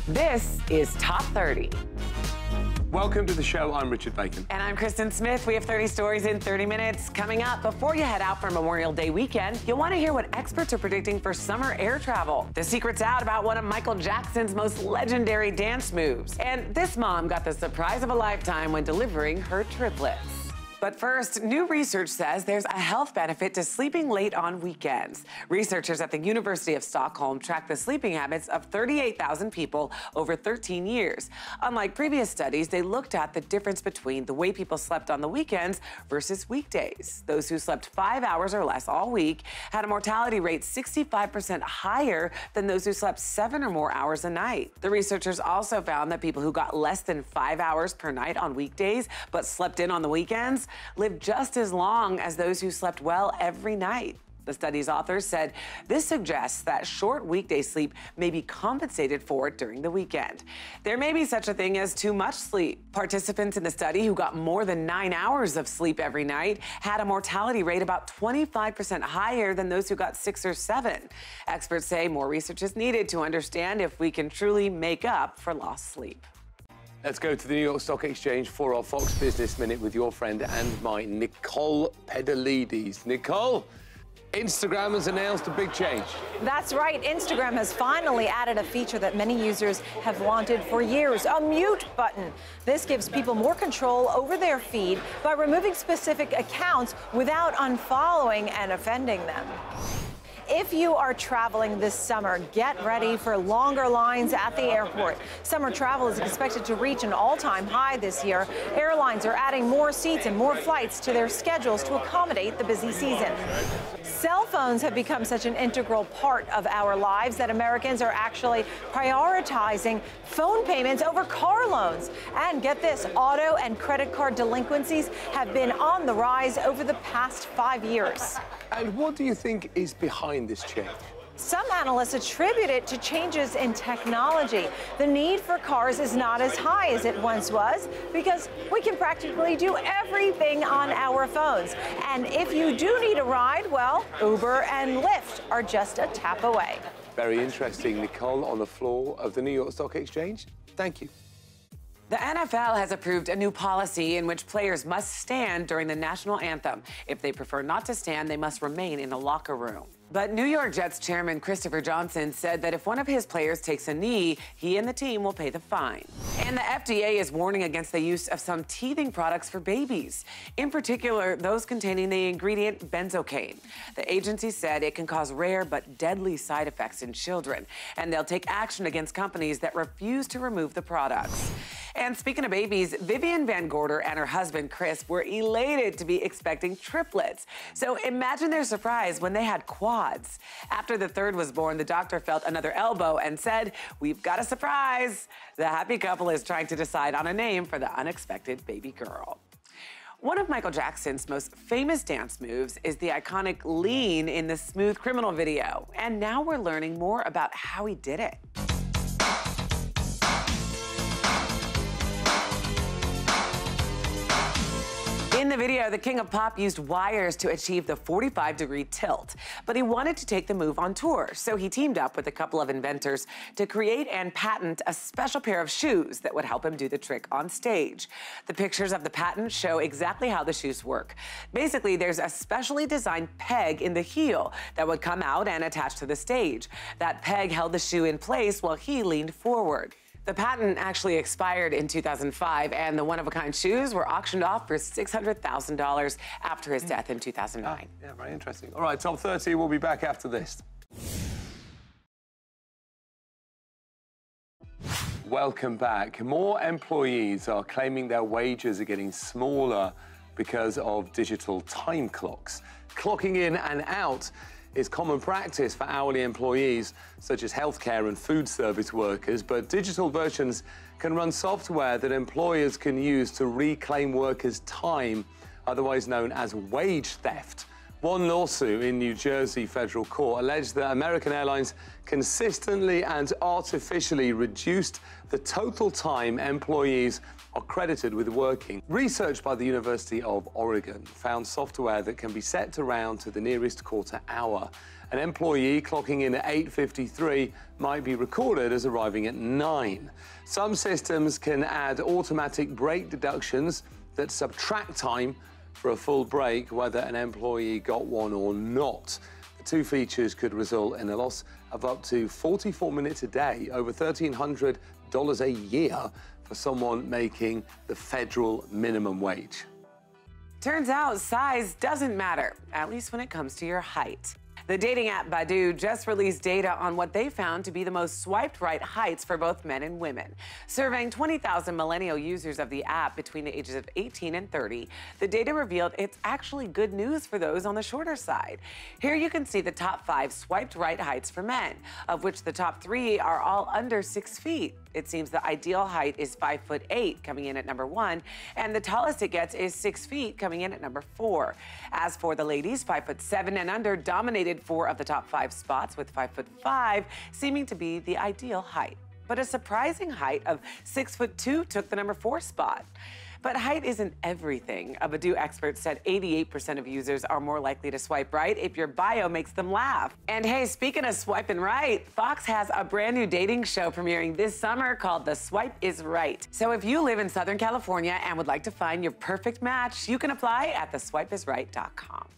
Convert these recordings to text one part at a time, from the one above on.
This is Top 30. Welcome to the show. I'm Richard Bacon. And I'm Kristen Smith. We have 30 stories in 30 minutes. Coming up, before you head out for Memorial Day weekend, you'll want to hear what experts are predicting for summer air travel. The secret's out about one of Michael Jackson's most legendary dance moves. And this mom got the surprise of a lifetime when delivering her triplets. But first, new research says there's a health benefit to sleeping late on weekends. Researchers at the University of Stockholm tracked the sleeping habits of 38,000 people over 13 years. Unlike previous studies, they looked at the difference between the way people slept on the weekends versus weekdays. Those who slept 5 hours or less all week had a mortality rate 65% higher than those who slept 7 or more hours a night. The researchers also found that people who got less than 5 hours per night on weekdays but slept in on the weekends lived just as long as those who slept well every night. The study's authors said this suggests that short weekday sleep may be compensated for during the weekend. There may be such a thing as too much sleep. Participants in the study who got more than 9 hours of sleep every night had a mortality rate about 25% higher than those who got 6 or 7. Experts say more research is needed to understand if we can truly make up for lost sleep. Let's go to the New York Stock Exchange for our Fox Business Minute with your friend and mine, Nicole Pedalides. Nicole, Instagram has announced a big change. That's right. Instagram has finally added a feature that many users have wanted for years, a mute button. This gives people more control over their feed by removing specific accounts without unfollowing and offending them. If you are traveling this summer, get ready for longer lines at the airport. Summer travel is expected to reach an all-time high this year. Airlines are adding more seats and more flights to their schedules to accommodate the busy season. Cell phones have become such an integral part of our lives that Americans are actually prioritizing phone payments over car loans. And get this, auto and credit card delinquencies have been on the rise over the past 5 years. And what do you think is behind this change? Some analysts attribute it to changes in technology. The need for cars is not as high as it once was because we can practically do everything on our phones. And if you do need a ride, well, Uber and Lyft are just a tap away. Very interesting. Nicole, on the floor of the New York Stock Exchange. Thank you. The NFL has approved a new policy in which players must stand during the national anthem. If they prefer not to stand, they must remain in a locker room. But New York Jets chairman Christopher Johnson said that if one of his players takes a knee, he and the team will pay the fine. And the FDA is warning against the use of some teething products for babies, in particular those containing the ingredient benzocaine. The agency said it can cause rare but deadly side effects in children, and they'll take action against companies that refuse to remove the products. And speaking of babies, Vivian Van Gorder and her husband, Chris, were elated to be expecting triplets. So imagine their surprise when they had quads. After the third was born, the doctor felt another elbow and said, "We've got a surprise." The happy couple is trying to decide on a name for the unexpected baby girl. One of Michael Jackson's most famous dance moves is the iconic lean in the Smooth Criminal video. And now we're learning more about how he did it. In the video, the King of Pop used wires to achieve the 45-degree tilt, but he wanted to take the move on tour, so he teamed up with a couple of inventors to create and patent a special pair of shoes that would help him do the trick on stage. The pictures of the patent show exactly how the shoes work. Basically, there's a specially designed peg in the heel that would come out and attach to the stage. That peg held the shoe in place while he leaned forward. The patent actually expired in 2005, and the one-of-a-kind shoes were auctioned off for $600,000 after his death in 2009. Yeah, very interesting. All right, Top 30, we'll be back after this. Welcome back. More employees are claiming their wages are getting smaller because of digital time clocks. Clocking in and out is common practice for hourly employees, such as healthcare and food service workers, but digital versions can run software that employers can use to reclaim workers' time, otherwise known as wage theft. One lawsuit in New Jersey federal court alleged that American Airlines consistently and artificially reduced the total time employees are credited with working. Research by the University of Oregon found software that can be set to round to the nearest quarter hour. An employee clocking in at 8:53 might be recorded as arriving at 9. Some systems can add automatic break deductions that subtract time for a full break, whether an employee got one or not. The two features could result in a loss of up to 44 minutes a day, over $1,300 a year for someone making the federal minimum wage. Turns out size doesn't matter, at least when it comes to your height. The dating app Badoo just released data on what they found to be the most swiped right heights for both men and women. Surveying 20,000 millennial users of the app between the ages of 18 and 30, the data revealed it's actually good news for those on the shorter side. Here you can see the top 5 swiped right heights for men, of which the top 3 are all under 6 feet. It seems the ideal height is 5'8", coming in at number 1, and the tallest it gets is 6 feet, coming in at number 4. As for the ladies, 5'7" and under dominated 4 of the top 5 spots, with 5'5" seeming to be the ideal height. But a surprising height of 6'2" took the number 4 spot. But height isn't everything. A Badoo expert said 88% of users are more likely to swipe right if your bio makes them laugh. And hey, speaking of swiping right, Fox has a brand new dating show premiering this summer called The Swipe is Right. So if you live in Southern California and would like to find your perfect match, you can apply at theswipeisright.com.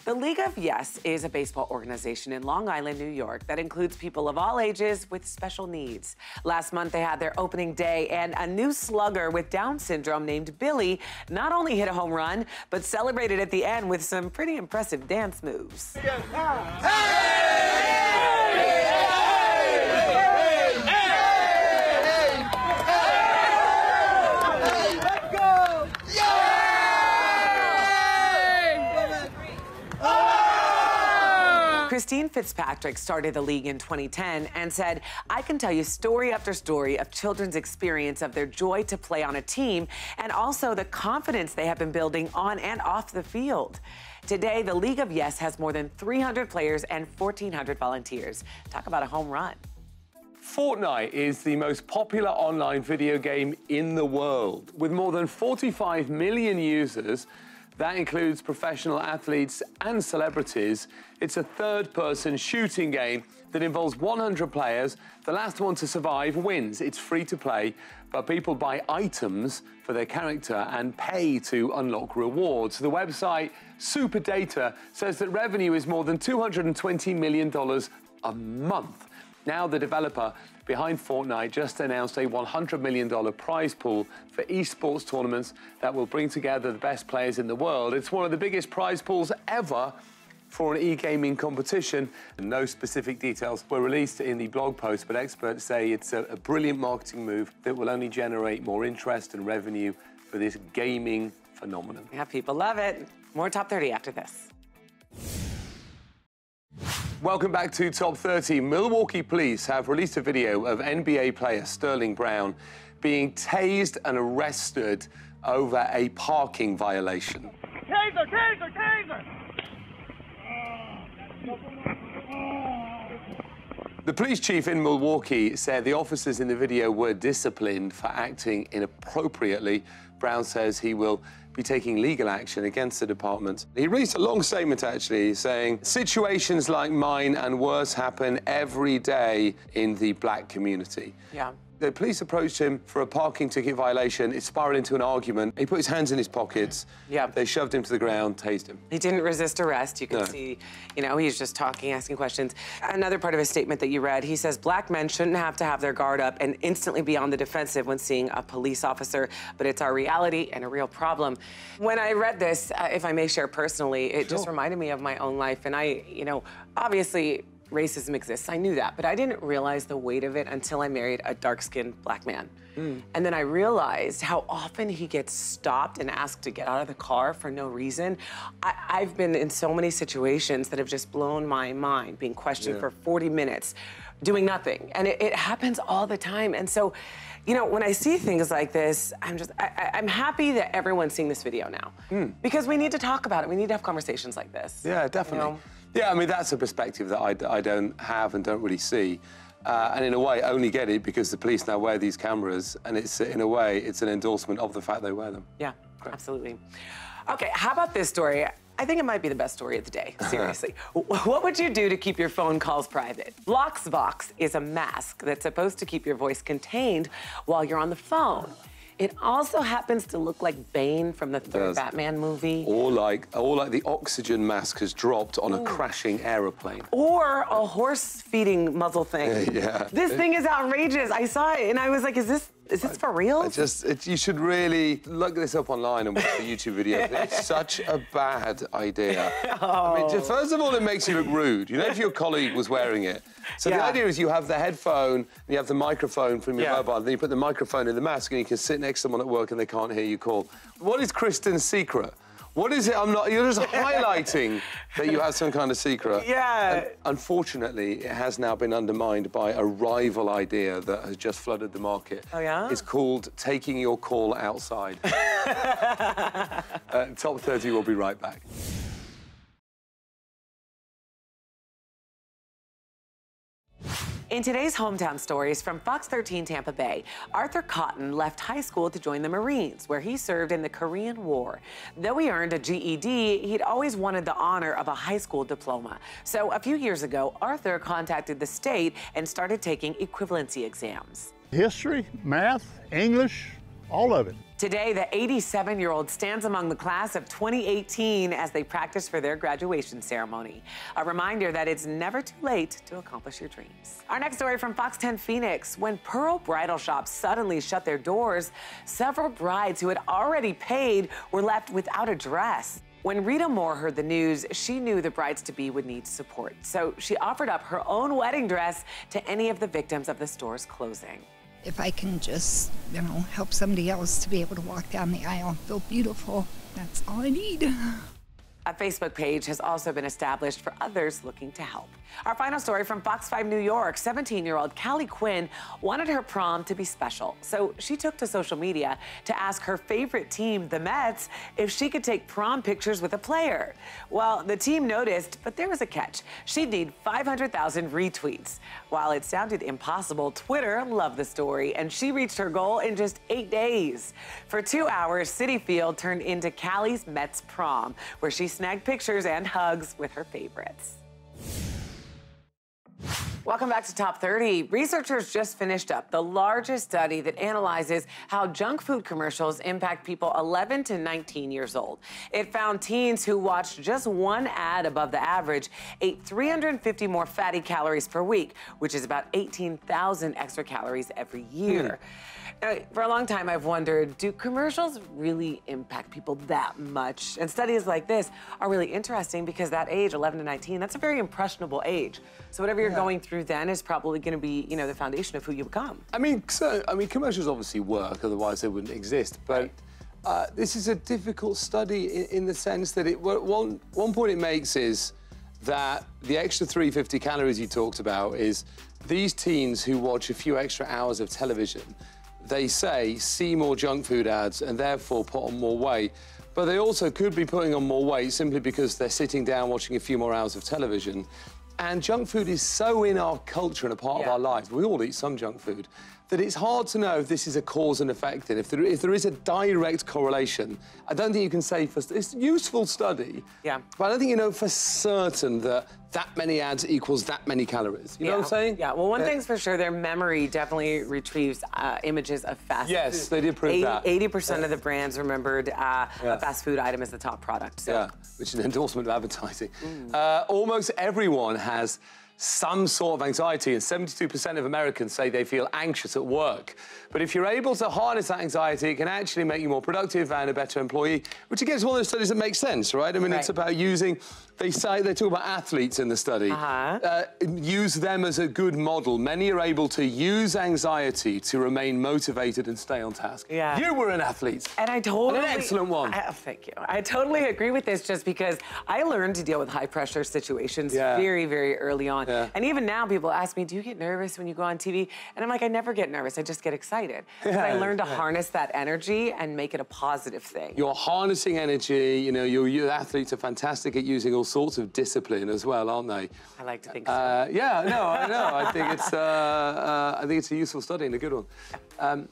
The League of Yes is a baseball organization in Long Island, New York, that includes people of all ages with special needs. Last month, they had their opening day, and a new slugger with Down syndrome named Billy not only hit a home run, but celebrated at the end with some pretty impressive dance moves. Christine Fitzpatrick started the league in 2010 and said, "I can tell you story after story of children's experience of their joy to play on a team and also the confidence they have been building on and off the field." Today, the League of Yes has more than 300 players and 1,400 volunteers. Talk about a home run. Fortnite is the most popular online video game in the world. With more than 45 million users, that includes professional athletes and celebrities. It's a third-person shooting game that involves 100 players. The last one to survive wins. It's free to play, but people buy items for their character and pay to unlock rewards. The website Superdata says that revenue is more than $220 million a month. Now, the developer behind Fortnite just announced a $100 million prize pool for esports tournaments that will bring together the best players in the world. It's one of the biggest prize pools ever for an e-gaming competition. No specific details were released in the blog post, but experts say it's a brilliant marketing move that will only generate more interest and revenue for this gaming phenomenon. Yeah, people love it. More Top 30 after this. Welcome back to Top 30. Milwaukee police have released a video of NBA player Sterling Brown being tased and arrested over a parking violation. Taser, taser, taser! The police chief in Milwaukee said the officers in the video were disciplined for acting inappropriately. Brown says he will be taking legal action against the department. He released a long statement, actually, saying, "Situations like mine and worse happen every day in the black community." Yeah. The police approached him for a parking ticket violation. It spiraled into an argument. He put his hands in his pockets. Yeah. They shoved him to the ground, tased him. He didn't resist arrest. You can see, you know, he's just talking, asking questions. Another part of his statement that you read, he says black men shouldn't have to have their guard up and instantly be on the defensive when seeing a police officer, but it's our reality and a real problem. When I read this, if I may share personally, it just reminded me of my own life. And I, you know, obviously, racism exists. I knew that, but I didn't realize the weight of it until I married a dark-skinned black man. And then I realized how often he gets stopped and asked to get out of the car for no reason. I've been in so many situations that have just blown my mind, being questioned for 40 minutes doing nothing. And it happens all the time. And so, you know, when I see things like this, I'm happy that everyone's seeing this video now. Because we need to talk about it. We need to have conversations like this. Yeah, definitely. You know? Yeah, I mean, that's a perspective that I don't have and don't really see. And in a way, only get it because the police now wear these cameras, and it's, in a way, it's an endorsement of the fact they wear them. Yeah, absolutely. Okay, how about this story? I think it might be the best story of the day, seriously. What would you do to keep your phone calls private? Voxbox is a mask that's supposed to keep your voice contained while you're on the phone. It also happens to look like Bane from the third Batman movie. Or like the oxygen mask has dropped on a crashing aeroplane. Or a horse feeding muzzle thing. Yeah. This thing is outrageous. I saw it and I was like, is this for real? You should really look this up online and watch the YouTube video. It's such a bad idea. I mean, first of all, it makes you look rude. You know, if your colleague was wearing it. So the idea is you have the headphone, and you have the microphone from your mobile, and then you put the microphone in the mask, and you can sit next to someone at work and they can't hear you call. What is Kristen's secret? What is it? You're just highlighting that you have some kind of secret. Yeah. And unfortunately, it has now been undermined by a rival idea that has just flooded the market. Oh, yeah? It's called taking your call outside. Top 30 will be right back. In today's hometown stories from Fox 13 Tampa Bay, Arthur Cotton left high school to join the Marines, where he served in the Korean War. Though he earned a GED, he'd always wanted the honor of a high school diploma. So a few years ago, Arthur contacted the state and started taking equivalency exams. History, math, English, all of it. Today, the 87-year-old stands among the class of 2018 as they practice for their graduation ceremony. A reminder that it's never too late to accomplish your dreams. Our next story from Fox 10 Phoenix. When Pearl bridal shops suddenly shut their doors, several brides who had already paid were left without a dress. When Rita Moore heard the news, she knew the brides-to-be would need support. So she offered up her own wedding dress to any of the victims of the store's closing. If I can just, you know, help somebody else to be able to walk down the aisle and feel beautiful, that's all I need. A Facebook page has also been established for others looking to help. Our final story from Fox 5 New York. 17-year-old Callie Quinn wanted her prom to be special, so she took to social media to ask her favorite team, the Mets, if she could take prom pictures with a player. Well, the team noticed, but there was a catch. She'd need 500,000 retweets. While it sounded impossible, Twitter loved the story, and she reached her goal in just 8 days. For 2 hours, Citi Field turned into Callie's Mets prom, where she snagged pictures and hugs with her favorites. Welcome back to Top 30. Researchers just finished up the largest study that analyzes how junk food commercials impact people 11 to 19 years old. It found teens who watched just one ad above the average ate 350 more fatty calories per week, which is about 18,000 extra calories every year. For a long time, I've wondered, do commercials really impact people that much? And studies like this are really interesting because that age, 11 to 19, that's a very impressionable age. So whatever you're going through then is probably going to be, you know, the foundation of who you become. I mean, commercials obviously work, otherwise they wouldn't exist. But this is a difficult study in the sense that one point it makes is that the extra 350 calories you talked about is these teens who watch a few extra hours of television, they say, see more junk food ads and therefore put on more weight. But they also could be putting on more weight simply because they're sitting down watching a few more hours of television. And junk food is so in our culture and a part of our lives, we all eat some junk food, that it's hard to know if this is a cause and effect. And if there is a direct correlation, I don't think you can say it's a useful study. Yeah. But I don't think you know for certain that that many ads equals that many calories. You know what I'm saying? Yeah, well, one thing's for sure, their memory definitely retrieves images of fast food. Yes, they did prove that. 80% of the brands remembered a fast food item as the top product. So. Yeah, which is an endorsement of advertising. Almost everyone has some sort of anxiety, and 72% of Americans say they feel anxious at work. But if you're able to harness that anxiety, it can actually make you more productive and a better employee, which again is one of those studies that makes sense, right? I mean, it's about using, they talk about athletes in the study. Use them as a good model. Many are able to use anxiety to remain motivated and stay on task. Yeah. You were an athlete. And I totally... And an excellent one. Thank you. I totally agree with this just because I learned to deal with high-pressure situations very, very early on. on. Yeah. And even now, people ask me, do you get nervous when you go on TV? And I'm like, I never get nervous. I just get excited. Yeah, I learned to harness that energy and make it a positive thing. You're harnessing energy. You know, your athletes are fantastic at using all sorts of discipline as well, aren't they? I like to think so. Yeah, no, I know. I think it's a useful study and a good one.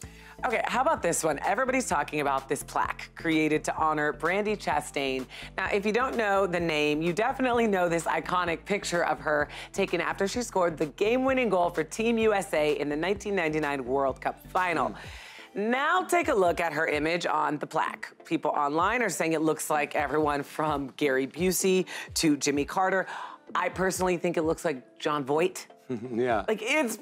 Okay, how about this one? Everybody's talking about this plaque created to honor Brandi Chastain. Now, if you don't know the name, you definitely know this iconic picture of her taken after she scored the game-winning goal for Team USA in the 1999 World Cup final. Now take a look at her image on the plaque. People online are saying it looks like everyone from Gary Busey to Jimmy Carter. I personally think it looks like John Voight. Yeah. Like, it's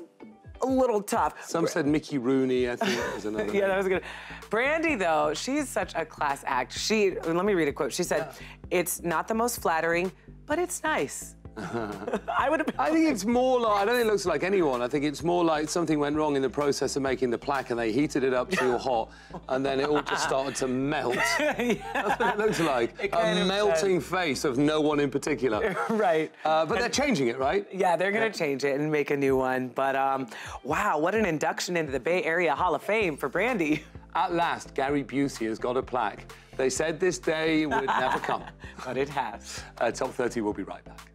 a little tough. Some said Mickey Rooney, I think that was another Yeah, that was good. Brandi, though, she's such a class act. Let me read a quote. She said, "It's not the most flattering, but it's nice." I think it's more like, I don't think it looks like anyone. I think it's more like something went wrong in the process of making the plaque and they heated it up too hot and then it all just started to melt. Yeah. That's what it looks like. A melting face of no one in particular. Right. But they're changing it, right? Yeah, they're going to change it and make a new one. But wow, what an induction into the Bay Area Hall of Fame for Brandi. At last, Gary Busey has got a plaque. They said this day would never come. But it has. Top 30 will be right back.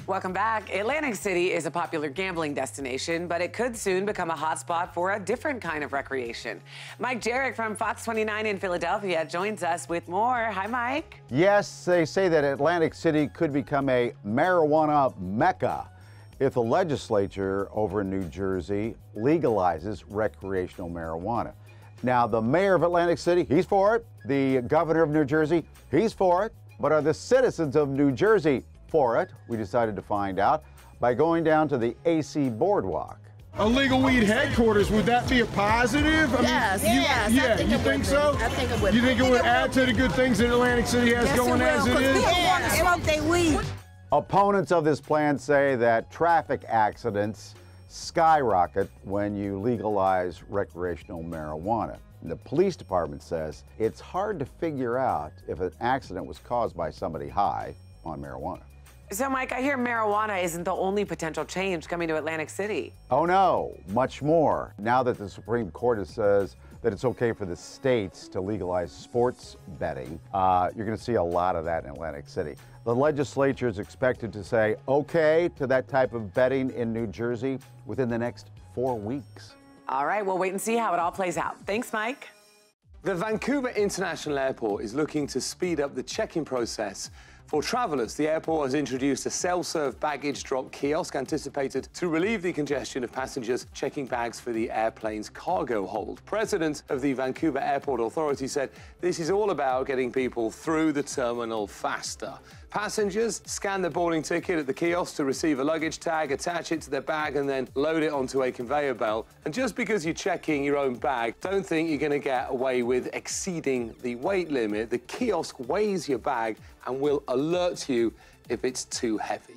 Welcome back. Atlantic City is a popular gambling destination, but it could soon become a hotspot for a different kind of recreation. Mike Jarek from Fox 29 in Philadelphia joins us with more. Hi, Mike. Yes, they say that Atlantic City could become a marijuana mecca if the legislature over in New Jersey legalizes recreational marijuana. Now, the mayor of Atlantic City, he's for it. The governor of New Jersey, he's for it. But are the citizens of New Jersey for it? We decided to find out by going down to the AC Boardwalk. A legal weed headquarters, would that be a positive? Yes, yes. Yeah, you think so? I think it would. You think it would add to the good things that Atlantic City has going as it is? People want to smoke their weed. Opponents of this plan say that traffic accidents skyrocket when you legalize recreational marijuana. The police department says it's hard to figure out if an accident was caused by somebody high on marijuana. So, Mike, I hear marijuana isn't the only potential change coming to Atlantic City. Oh, no, much more. Now that the Supreme Court says that it's okay for the states to legalize sports betting, you're going to see a lot of that in Atlantic City. The legislature is expected to say okay to that type of betting in New Jersey within the next 4 weeks. All right, we'll wait and see how it all plays out. Thanks, Mike. The Vancouver International Airport is looking to speed up the check-in process for travellers. The airport has introduced a self-serve baggage drop kiosk anticipated to relieve the congestion of passengers checking bags for the airplane's cargo hold. President of the Vancouver Airport Authority said this is all about getting people through the terminal faster. Passengers scan their boarding ticket at the kiosk to receive a luggage tag, attach it to their bag, and then load it onto a conveyor belt. And just because you're checking your own bag, don't think you're going to get away with exceeding the weight limit. The kiosk weighs your bag and will alert you if it's too heavy.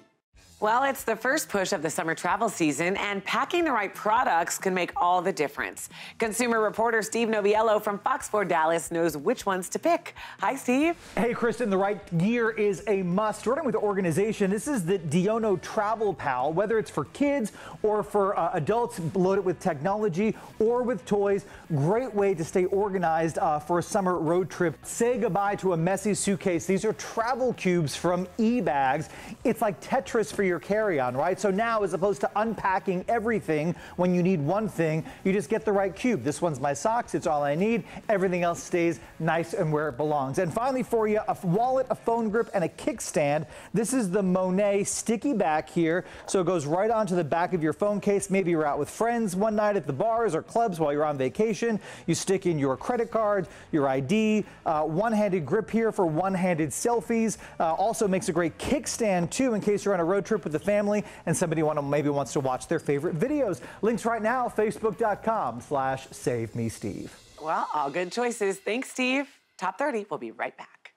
Well, it's the first push of the summer travel season, and packing the right products can make all the difference. Consumer reporter Steve Noviello from Fox 4 Dallas knows which ones to pick. Hi, Steve. Hey, Kristen, the right gear is a must. Starting with the organization, this is the Diono Travel Pal. Whether it's for kids or for adults, loaded with technology or with toys, great way to stay organized for a summer road trip. Say goodbye to a messy suitcase. These are travel cubes from eBags. It's like Tetris for your carry-on, right? So now, as opposed to unpacking everything when you need one thing, you just get the right cube. This one's my socks, it's all I need. Everything else stays nice and where it belongs. And finally for you, a wallet, a phone grip, and a kickstand. This is the Monet sticky back here, so it goes right onto the back of your phone case. Maybe you're out with friends one night at the bars or clubs while you're on vacation. You stick in your credit card, your ID, one-handed grip here for one-handed selfies. Also makes a great kickstand too in case you're on a road trip with the family and somebody maybe wants to watch their favorite videos. Links right now, facebook.com/SaveMeSteve. Well, all good choices. Thanks, Steve. Top 30, we'll be right back.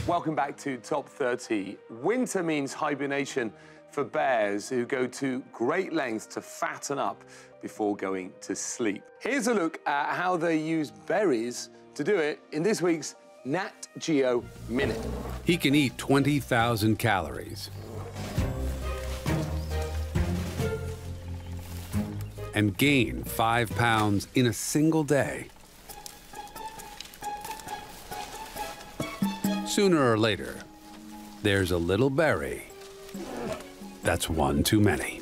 Welcome back to Top 30. Winter means hibernation for bears who go to great lengths to fatten up before going to sleep. Here's a look at how they use berries to do it in this week's Nat Geo Minute. He can eat 20,000 calories and gain 5 pounds in a single day. Sooner or later, there's a little berry that's one too many.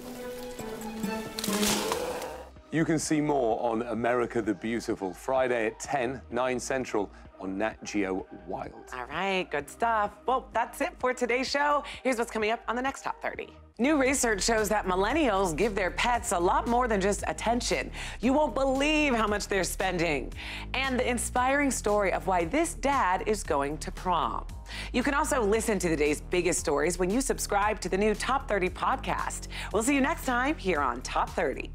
You can see more on America the Beautiful, Friday at 10, 9 Central on Nat Geo Wild. All right, good stuff. Well, that's it for today's show. Here's what's coming up on the next Top 30. New research shows that millennials give their pets a lot more than just attention. You won't believe how much they're spending. And the inspiring story of why this dad is going to prom. You can also listen to the day's biggest stories when you subscribe to the new Top 30 podcast. We'll see you next time here on Top 30.